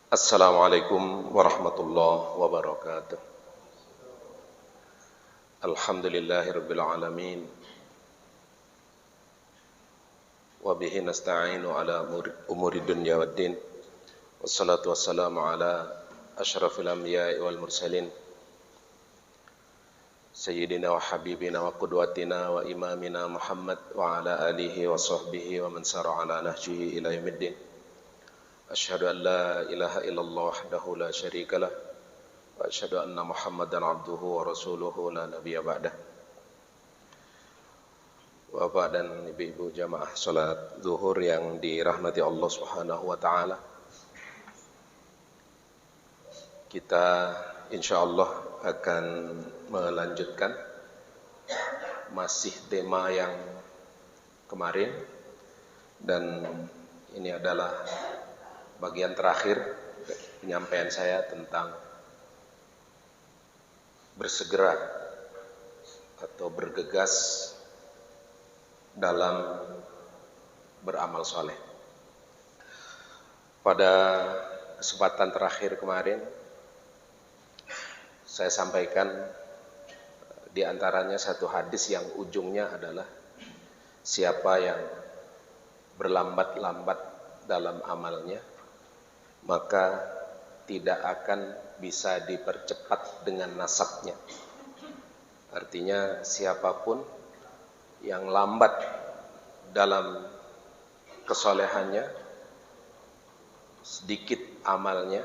Assalamualaikum warahmatullahi wabarakatuh. Alhamdulillahirabbil alamin. Wa bihi nasta'inu ala umuri dunya waddin. Wassalatu wassalamu ala asyrafil anbiya'i wal mursalin. Sayyidina wa habibina wa qudwatina wa imamina Muhammad wa ala alihi wa sahbihi wa man sara ala nahjihi ila yaumiddin. Asyhadu an la ilaha illallah wahdahu la syarika lah. Wa asyhadu anna Muhammadan abduhu wa rasuluhu la nabiyya ba'dah. Bapak dan ibu-ibu jamaah salat zuhur yang dirahmati Allah Subhanahu wa taala. Kita insyaallah akan melanjutkan masih tema yang kemarin, dan ini adalah bagian terakhir penyampaian saya tentang bersegera atau bergegas dalam beramal soleh. Pada kesempatan terakhir kemarin saya sampaikan di antaranya satu hadis yang ujungnya adalah siapa yang berlambat-lambat dalam amalnya maka tidak akan bisa dipercepat dengan nasabnya. Artinya siapapun yang lambat dalam kesolehannya, sedikit amalnya,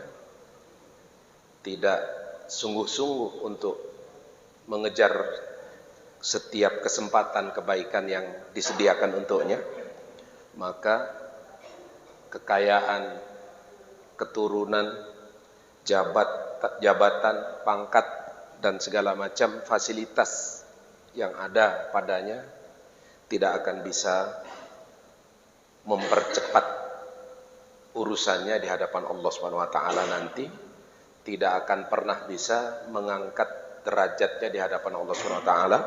tidak sungguh-sungguh untuk mengejar setiap kesempatan kebaikan yang disediakan untuknya, maka kekayaan, keturunan, jabatan, pangkat, dan segala macam fasilitas yang ada padanya tidak akan bisa mempercepat urusannya di hadapan Allah Subhanahu wa taala nanti, tidak akan pernah bisa mengangkat derajatnya di hadapan Allah Subhanahu wa taala,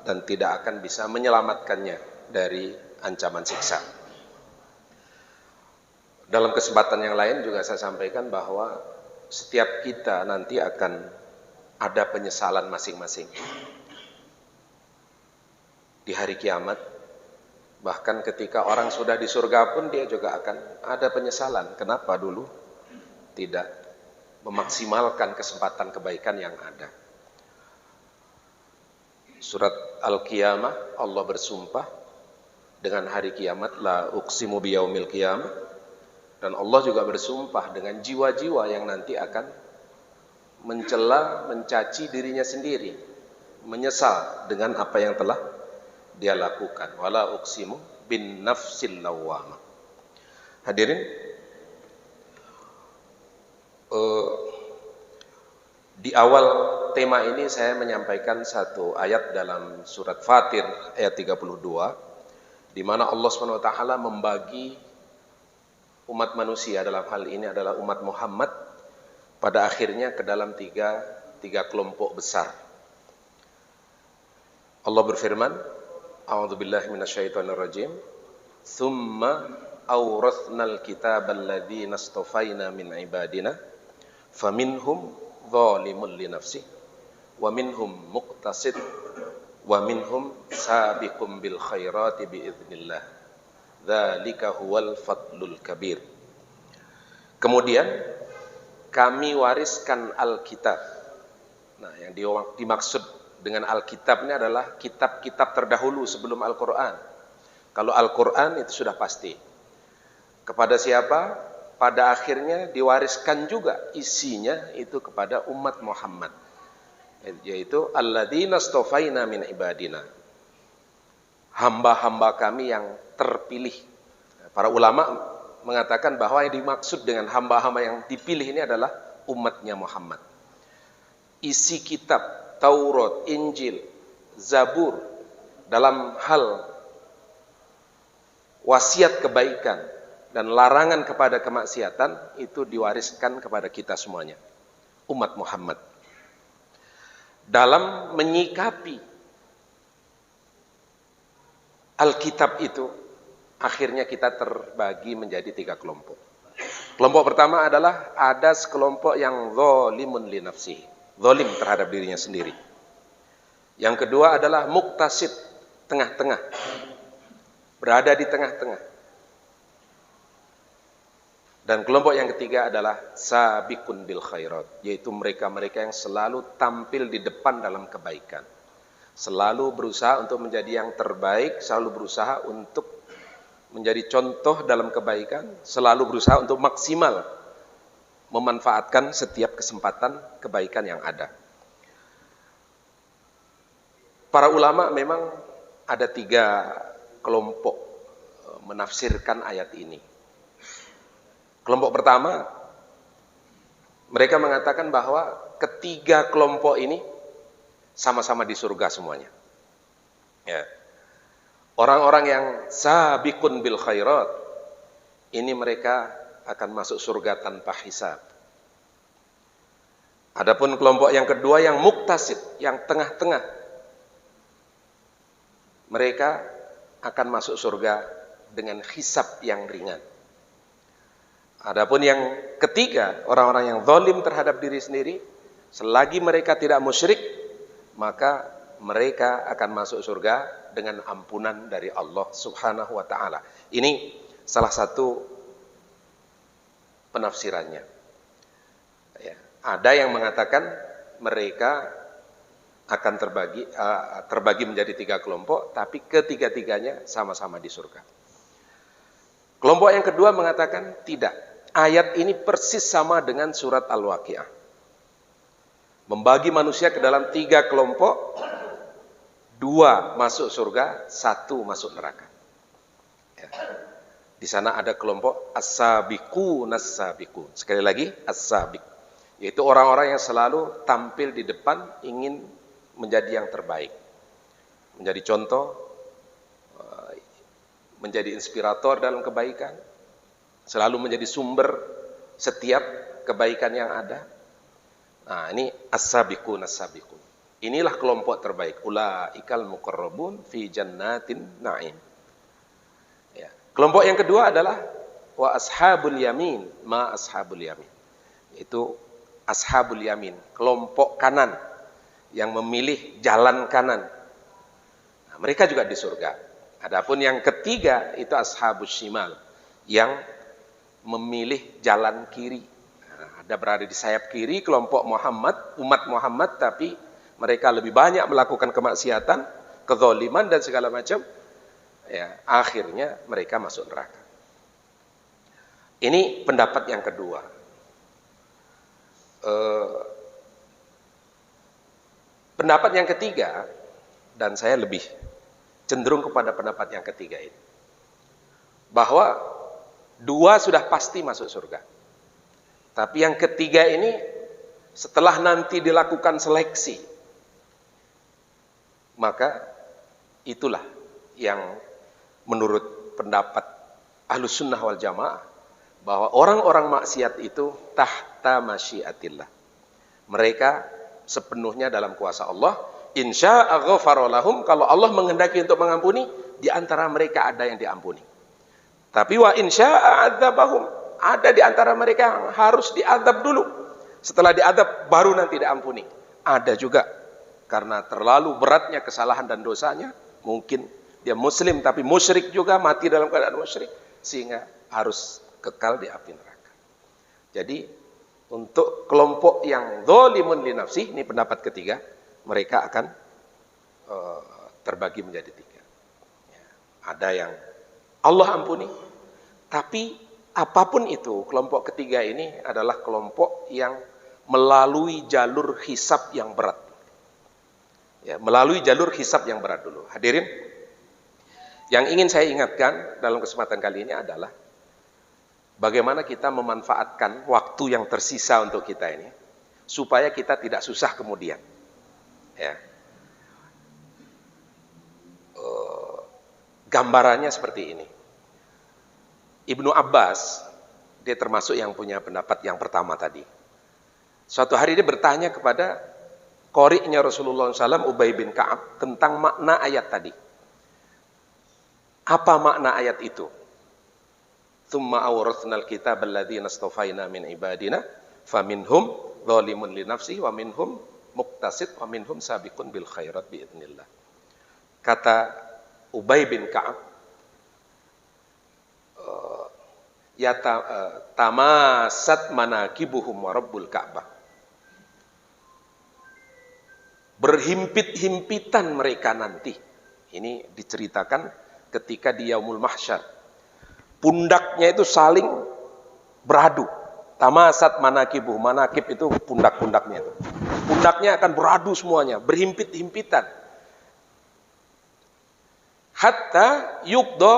dan tidak akan bisa menyelamatkannya dari ancaman siksa. Dalam kesempatan yang lain juga saya sampaikan bahwa setiap kita nanti akan ada penyesalan masing-masing di hari kiamat. Bahkan ketika orang sudah di surga pun dia juga akan ada penyesalan. Kenapa dulu tidak memaksimalkan kesempatan kebaikan yang ada. Surat Al-Qiyamah Allah bersumpah dengan hari kiamat, la uqsimu biyaumil qiyamah. Dan Allah juga bersumpah dengan jiwa-jiwa yang nanti akan mencela, mencaci dirinya sendiri, menyesal dengan apa yang telah dia lakukan. Wala uqsimu bin nafsil lawwamah. Hadirin, di awal tema ini saya menyampaikan satu ayat dalam surat Fatir ayat 32, di mana Allah SWT membagi umat manusia, dalam hal ini adalah umat Muhammad, pada akhirnya ke dalam tiga kelompok besar. Allah berfirman, a'udzubillahi minasyaitonirrajim, tsumma awrathnal kitabal ladzina astafaina min ibadina faminhum zalimun li nafsihi wa minhum muqtasid wa minhum sabiqum bil khairati biiznillah dzalika huwal fadlul kabir. Kemudian kami wariskan Alkitab. Nah, yang dimaksud dengan Alkitab ini adalah kitab-kitab terdahulu sebelum Al-Quran. Kalau Al-Quran itu sudah pasti. Kepada siapa? Pada akhirnya diwariskan juga isinya itu kepada umat Muhammad, yaitu alladzina astafaina min ibadina, hamba-hamba kami yang terpilih. Para ulama mengatakan bahwa yang dimaksud dengan hamba-hamba yang dipilih ini adalah umatnya Muhammad. Isi kitab Taurat, Injil, Zabur dalam hal wasiat kebaikan dan larangan kepada kemaksiatan itu diwariskan kepada kita semuanya, umat Muhammad. Dalam menyikapi Alkitab itu, akhirnya kita terbagi menjadi 3 kelompok. Kelompok pertama adalah ada sekelompok yang zalimun li nafsihi, zalim terhadap dirinya sendiri. Yang kedua adalah muktasid, tengah-tengah, berada di tengah-tengah. Dan kelompok yang ketiga adalah sabiqun bil khairat, yaitu mereka-mereka yang selalu tampil di depan dalam kebaikan. Selalu berusaha untuk menjadi yang terbaik, selalu berusaha untuk menjadi contoh dalam kebaikan, selalu berusaha untuk maksimal memanfaatkan setiap kesempatan kebaikan yang ada. Para ulama memang ada 3 kelompok menafsirkan ayat ini. Kelompok pertama, mereka mengatakan bahwa ketiga kelompok ini sama-sama di surga semuanya. Ya. Orang-orang yang sabiqun bil khairat, ini mereka akan masuk surga tanpa hisab. Adapun kelompok yang kedua yang muktasid, yang tengah-tengah, mereka akan masuk surga dengan hisab yang ringan. Adapun yang ketiga, orang-orang yang zalim terhadap diri sendiri, selagi mereka tidak musyrik, maka mereka akan masuk surga dengan ampunan dari Allah Subhanahu wa taala. Ini salah satu penafsirannya. Ya, ada yang mengatakan mereka akan terbagi menjadi 3 kelompok, tapi ketiga-tiganya sama-sama di surga. Kelompok yang kedua mengatakan tidak. Ayat ini persis sama dengan surat Al-Waqiah. Membagi manusia ke dalam 3 kelompok, 2 masuk surga, 1 masuk neraka. Ya. Di sana ada kelompok as-sabiqun as-sabiqun. Sekali lagi, as-sabiq, yaitu orang-orang yang selalu tampil di depan, ingin menjadi yang terbaik, menjadi contoh, menjadi inspirator dalam kebaikan, selalu menjadi sumber setiap kebaikan yang ada. Nah, ini as-sabiqun as-sabiqun. Inilah kelompok terbaik. Ulaikal muqarrabun fi jannatin na'im. Ya. Kelompok yang kedua adalah wa ashabul yamin, ma ashabul yamin. Itu ashabul yamin, kelompok kanan yang memilih jalan kanan. Nah, mereka juga di surga. Adapun yang ketiga itu ashabus shimal, yang memilih jalan kiri. Nah, ada berada di sayap kiri kelompok Muhammad, umat Muhammad, tapi mereka lebih banyak melakukan kemaksiatan, kezaliman dan segala macam. Ya, akhirnya mereka masuk neraka. Ini pendapat yang kedua. Pendapat yang ketiga, dan saya lebih cenderung kepada pendapat yang ketiga ini, bahwa 2 sudah pasti masuk surga. Tapi yang ketiga ini setelah nanti dilakukan seleksi, maka itulah yang menurut pendapat Ahlus Sunnah wal Jamaah, bahwa orang-orang maksiat itu tahta masyiatillah. Mereka sepenuhnya dalam kuasa Allah. Insya'a ghafara lahum, kalau Allah menghendaki untuk mengampuni, di antara mereka ada yang diampuni. Tapi wa insya'a adzabahum, ada di antara mereka yang harus diadab dulu. Setelah diadab baru nanti diampuni. Ada juga karena terlalu beratnya kesalahan dan dosanya, mungkin dia muslim tapi musyrik juga, mati dalam keadaan musyrik, sehingga harus kekal di api neraka. Jadi untuk kelompok yang zalimun li nafsih, ini pendapat ketiga, mereka akan terbagi menjadi 3. Ya, ada yang Allah ampuni, tapi apapun itu, kelompok ketiga ini adalah kelompok yang melalui jalur hisab yang berat. Ya, melalui jalur hisab yang berat dulu. Hadirin, yang ingin saya ingatkan dalam kesempatan kali ini adalah bagaimana kita memanfaatkan waktu yang tersisa untuk kita ini, supaya kita tidak susah kemudian. Ya. Gambarannya seperti ini. Ibnu Abbas, dia termasuk yang punya pendapat yang pertama tadi. Suatu hari dia bertanya kepada qori'nya Rasulullah SAW, Ubay bin Ka'ab, tentang makna ayat tadi. Apa makna ayat itu? Tsumma awrathnal kitaba alladzina astafaina min ibadina faminhum dzalimun li nafsihi wa minhum muqtasid wa minhum sabiqun bil khairat biidznillah. Kata Ubay bin Ka'ab, ya tamasat manakibuhum wa rabbul Ka'bah. Berhimpit-himpitan mereka nanti. Ini diceritakan ketika di Yaumul Mahsyar. Pundaknya itu saling beradu. Tamasat manakibuh. Manakib itu pundak-pundaknya itu. Pundaknya akan beradu semuanya, berhimpit-himpitan. Hatta yukdo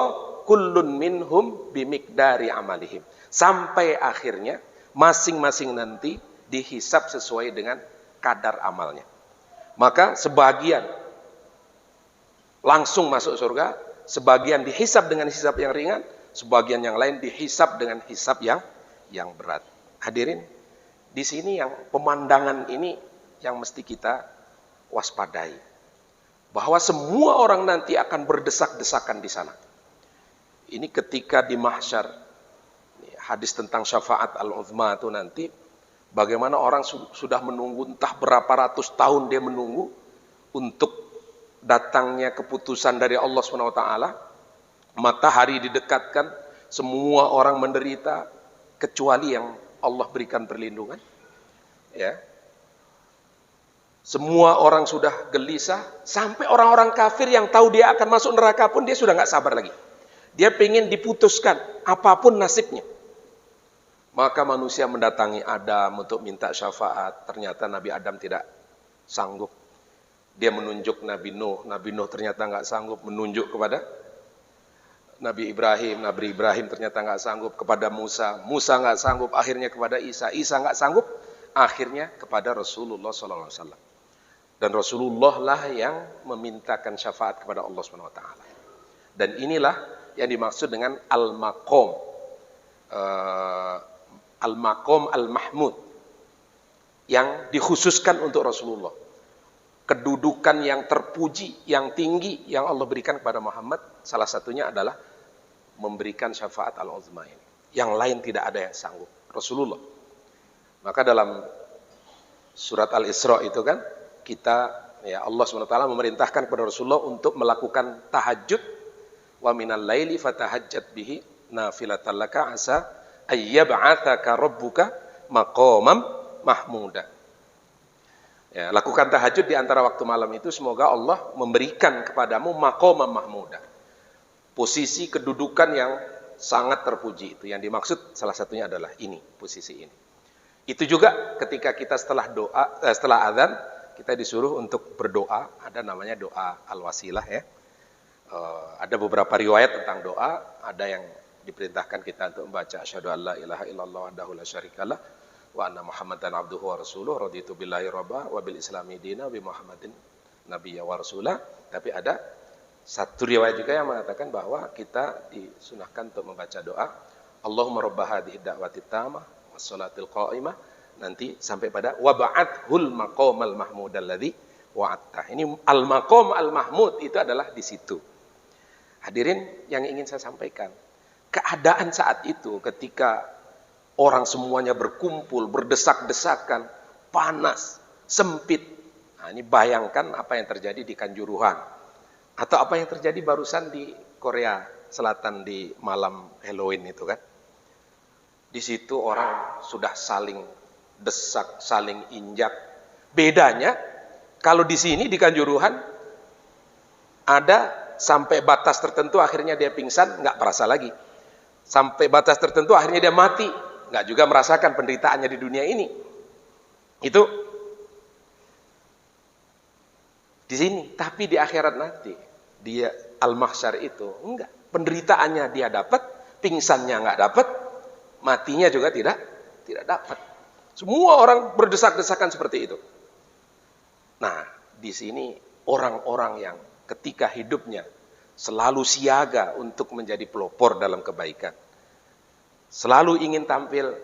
kullun minhum bimikdari amalihim. Sampai akhirnya masing-masing nanti dihisab sesuai dengan kadar amalnya. Maka sebagian langsung masuk surga, sebagian dihisab dengan hisab yang ringan, sebagian yang lain dihisab dengan hisab yang berat. Hadirin, di sini yang pemandangan ini yang mesti kita waspadai. Bahwa semua orang nanti akan berdesak-desakan di sana. Ini ketika di mahsyar, hadis tentang syafaat al-uzma itu nanti, bagaimana orang sudah menunggu entah berapa ratus tahun dia menunggu untuk datangnya keputusan dari Allah SWT. Matahari didekatkan, semua orang menderita kecuali yang Allah berikan perlindungan. Ya. Semua orang sudah gelisah, sampai orang-orang kafir yang tahu dia akan masuk neraka pun dia sudah nggak sabar lagi. Dia pengen diputuskan apapun nasibnya. Maka manusia mendatangi Adam untuk minta syafaat. Ternyata Nabi Adam tidak sanggup. Dia menunjuk Nabi Nuh. Nabi Nuh ternyata nggak sanggup menunjuk kepada Nabi Ibrahim. Nabi Ibrahim ternyata nggak sanggup kepada Musa. Musa nggak sanggup, akhirnya kepada Isa. Isa nggak sanggup, akhirnya kepada Rasulullah SAW. Dan Rasulullah lah yang memintakan syafaat kepada Allah SWT. Dan inilah yang dimaksud dengan al-maqam. Al-maqam al-mahmud. Yang dikhususkan untuk Rasulullah. Kedudukan yang terpuji, yang tinggi yang Allah berikan kepada Muhammad. Salah satunya adalah memberikan syafaat al-uzma ini. Yang lain tidak ada yang sanggup. Rasulullah. Maka dalam surat Al-Isra itu kan, kita, ya Allah SWT memerintahkan kepada Rasulullah untuk melakukan tahajud. Wa minal laili fatahajjat bihi nafilatan laka asa ayyab'atsaka rabbuka maqamam mahmuda. Ya, lakukan tahajud di antara waktu malam itu, semoga Allah memberikan kepadamu maqamam mahmuda. Posisi kedudukan yang sangat terpuji itu. Yang dimaksud salah satunya adalah ini, posisi ini. Itu juga ketika kita setelah azan, kita disuruh untuk berdoa, ada namanya doa al-wasilah ya. Ada beberapa riwayat tentang doa, ada yang diperintahkan kita untuk membaca asyhadu alla ilaha illallah wahdahu la syarikalah wa anna muhammadan abduhu wa rasuluh raditu billahi rabba wa bil islami dina wa bi muhammadin nabiyya wa rasulah. Tapi ada satu riwayat juga yang mengatakan bahwa kita disunahkan untuk membaca doa Allahumma rabb hadhihi da'wati tamah was salatil qa'imah, nanti sampai pada wa ba'athul maqamal mahmud alladzi wa'atta. Ini al-maqam al-mahmud itu adalah di situ. Hadirin yang ingin saya sampaikan, keadaan saat itu ketika orang semuanya berkumpul, berdesak-desakan, panas, sempit. Nah, ini bayangkan apa yang terjadi di Kanjuruhan. Atau apa yang terjadi barusan di Korea Selatan di malam Halloween itu kan. Di situ orang sudah saling desak, saling injak. Bedanya, kalau di sini di Kanjuruhan, ada sampai batas tertentu akhirnya dia pingsan, nggak merasa lagi. Sampai batas tertentu akhirnya dia mati, nggak juga merasakan penderitaannya di dunia ini. Itu di sini, tapi di akhirat nanti dia al-mahsyar itu enggak, penderitaannya dia dapat, pingsannya nggak dapat, matinya juga tidak dapat. Semua orang berdesak-desakan seperti itu. Nah, di sini orang-orang yang ketika hidupnya selalu siaga untuk menjadi pelopor dalam kebaikan, selalu ingin tampil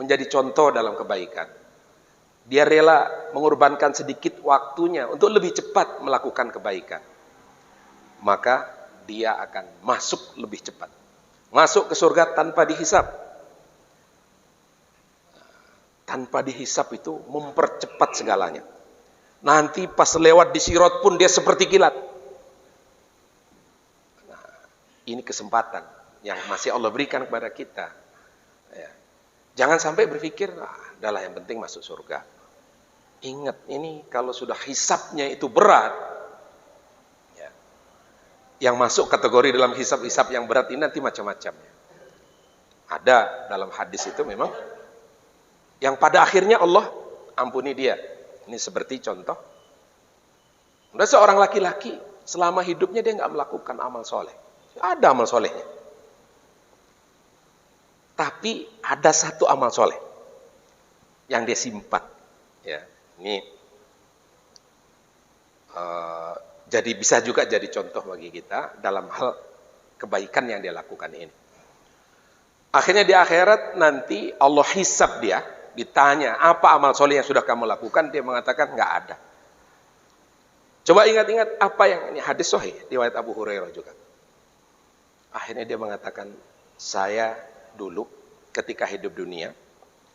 menjadi contoh dalam kebaikan, dia rela mengorbankan sedikit waktunya untuk lebih cepat melakukan kebaikan, maka dia akan masuk lebih cepat. Masuk ke surga tanpa dihisap. Tanpa dihisap itu mempercepat segalanya. Nanti pas lewat di Sirat pun dia seperti kilat. Nah, ini kesempatan yang masih Allah berikan kepada kita. Ya. Jangan sampai berpikir, adalah yang penting masuk surga. Ingat, ini kalau sudah hisapnya itu berat, ya, yang masuk kategori dalam hisap-hisap yang berat ini nanti macam-macam. Ada dalam hadis itu memang yang pada akhirnya Allah ampuni dia. Ini seperti contoh, ada seorang laki-laki selama hidupnya dia nggak melakukan amal soleh. Ada amal solehnya, tapi ada satu amal soleh yang dia simpan. Ya, ini jadi bisa juga jadi contoh bagi kita dalam hal kebaikan yang dia lakukan ini. Akhirnya di akhirat nanti Allah hisab dia. Ditanya, apa amal soleh yang sudah kamu lakukan? Dia mengatakan, nggak ada. Coba ingat-ingat apa yang ini hadis sahih riwayat Abu Hurairah juga. Akhirnya dia mengatakan, saya dulu ketika hidup dunia,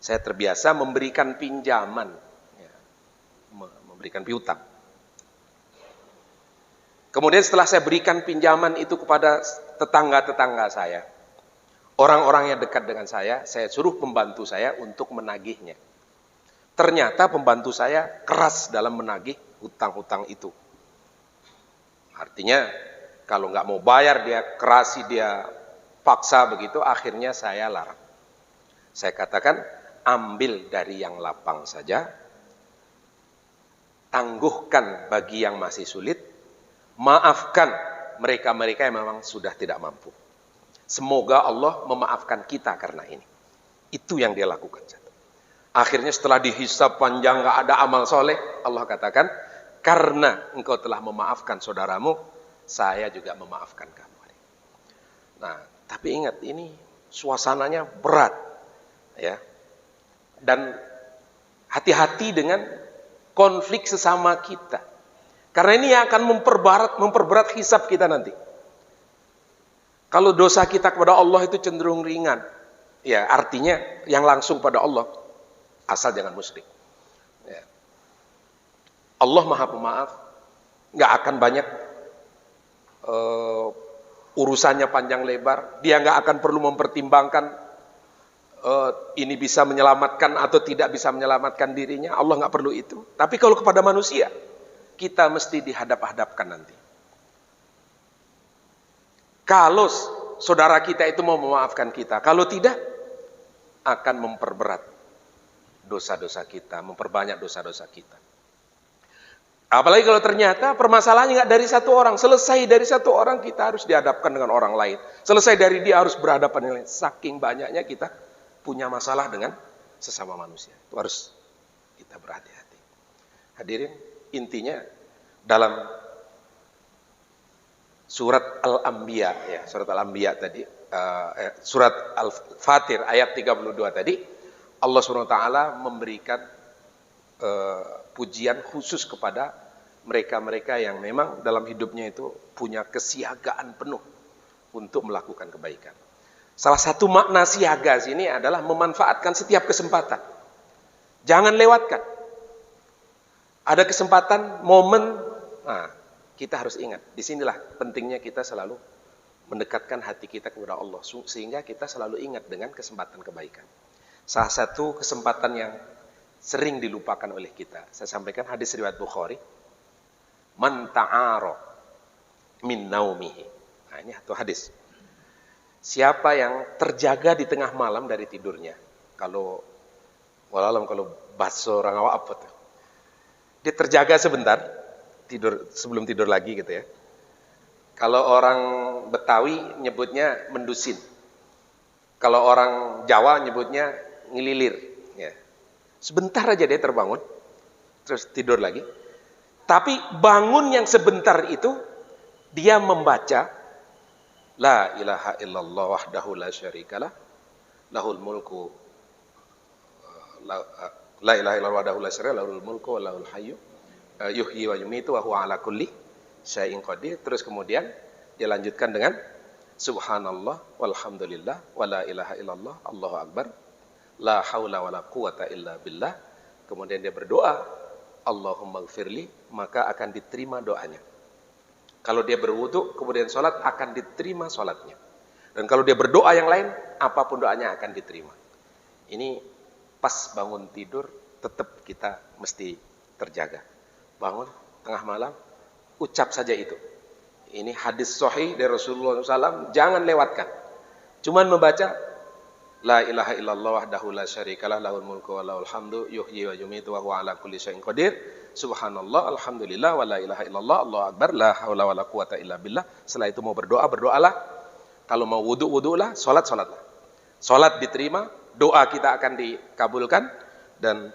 saya terbiasa memberikan pinjaman, ya, memberikan piutang. Kemudian setelah saya berikan pinjaman itu kepada tetangga-tetangga saya, orang-orang yang dekat dengan saya suruh pembantu saya untuk menagihnya. Ternyata pembantu saya keras dalam menagih hutang-hutang itu. Artinya, kalau nggak mau bayar, dia kerasi, dia paksa begitu, akhirnya saya larang. Saya katakan, ambil dari yang lapang saja, tangguhkan bagi yang masih sulit, maafkan mereka-mereka yang memang sudah tidak mampu. Semoga Allah memaafkan kita karena ini. Itu yang dia lakukan. Akhirnya setelah dihisab panjang, gak ada amal soleh, Allah katakan, karena engkau telah memaafkan saudaramu, saya juga memaafkan kamu. Nah, tapi ingat, ini suasananya berat. Ya. Dan hati-hati dengan konflik sesama kita. Karena ini yang akan memperberat hisab kita nanti. Kalau dosa kita kepada Allah itu cenderung ringan, ya artinya yang langsung pada Allah, asal jangan musyrik. Ya. Allah Maha Pemaaf, nggak akan banyak urusannya panjang lebar. Dia nggak akan perlu mempertimbangkan ini bisa menyelamatkan atau tidak bisa menyelamatkan dirinya. Allah nggak perlu itu. Tapi kalau kepada manusia, kita mesti dihadap-hadapkan nanti. Kalau saudara kita itu mau memaafkan kita, kalau tidak, akan memperberat dosa-dosa kita, memperbanyak dosa-dosa kita. Apalagi kalau ternyata permasalahannya nggak dari satu orang, selesai dari satu orang, kita harus dihadapkan dengan orang lain. Selesai dari dia harus berhadapan dengan lain. Saking banyaknya kita punya masalah dengan sesama manusia. Itu harus kita berhati-hati. Hadirin, intinya dalam surat Al-Anbiya, ya, surat Al-Anbiya tadi, surat Al-Fatir ayat 32 tadi, Allah SWT memberikan pujian khusus kepada mereka-mereka yang memang dalam hidupnya itu punya kesiagaan penuh untuk melakukan kebaikan. Salah satu makna siaga sini adalah memanfaatkan setiap kesempatan. Jangan lewatkan. Ada kesempatan, momen, kita harus ingat, disinilah pentingnya kita selalu mendekatkan hati kita kepada Allah, sehingga kita selalu ingat dengan kesempatan kebaikan. Salah satu kesempatan yang sering dilupakan oleh kita, saya sampaikan hadis riwayat Bukhari, man ta'ara min naumihi. Nah, ini satu hadis. Siapa yang terjaga di tengah malam dari tidurnya? Kalau walaupun kalau bahasa orang awak apa tuh? Dia terjaga sebentar, tidur sebelum tidur lagi gitu ya. Kalau orang Betawi nyebutnya mendusin. Kalau orang Jawa nyebutnya ngililir. Ya. Sebentar aja dia terbangun, terus tidur lagi. Tapi bangun yang sebentar itu, dia membaca La ilaha illallah wahdahu la syarikalah, lahul mulku, la ilaha illallah wahdahu la syarikalah, lahul mulku wa lahul hayyu, yuhyi wa yumitu wa huwa ala kulli syai'in qadir. Terus kemudian dia lanjutkan dengan subhanallah walhamdulillah wala ilaha illallah Allahu akbar la haula wala quwata illa billah. Kemudian dia berdoa, Allahumma gfirli, maka akan diterima doanya. Kalau dia berwudu kemudian sholat, akan diterima sholatnya. Dan kalau dia berdoa yang lain, apapun doanya akan diterima. Ini pas bangun tidur tetap kita mesti terjaga. Bangun tengah malam, ucap saja itu. Ini hadis sahih dari Rasulullah SAW, jangan lewatkan. Cuman membaca la ilaha illallah wahdahu la syarikalah lahul mulku wa lahul hamdu yuhyi wa yumitu wa huwa ala kulli syai'in qadir. Subhanallah alhamdulillah wa la ilaha illallah Allahu akbar la haula wa la quwata illa billah. Setelah itu mau berdoa, berdoalah. Kalau mau wudu, wudulah, sholatlah. Sholat diterima, doa kita akan dikabulkan, dan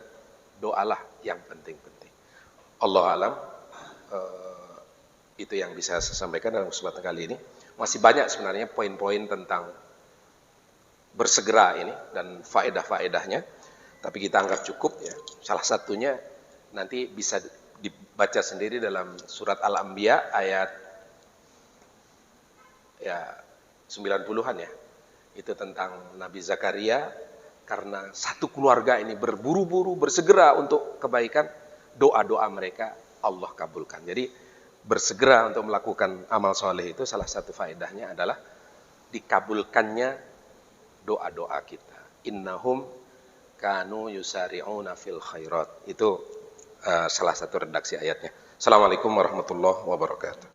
doalah yang penting-penting. Allah alam, itu yang bisa saya sampaikan dalam kesempatan kali ini. Masih banyak sebenarnya poin-poin tentang bersegera ini dan faedah-faedahnya, tapi kita anggap cukup ya. Salah satunya nanti bisa dibaca sendiri dalam surat Al-Anbiya ayat ya 90-an ya. Itu tentang Nabi Zakaria, karena satu keluarga ini berburu-buru bersegera untuk kebaikan, doa-doa mereka Allah kabulkan. Jadi bersegera untuk melakukan amal soleh itu salah satu faedahnya adalah dikabulkannya doa-doa kita. Innahum kanu yusari'una fil khairat. Itu salah satu redaksi ayatnya. Assalamualaikum warahmatullahi wabarakatuh.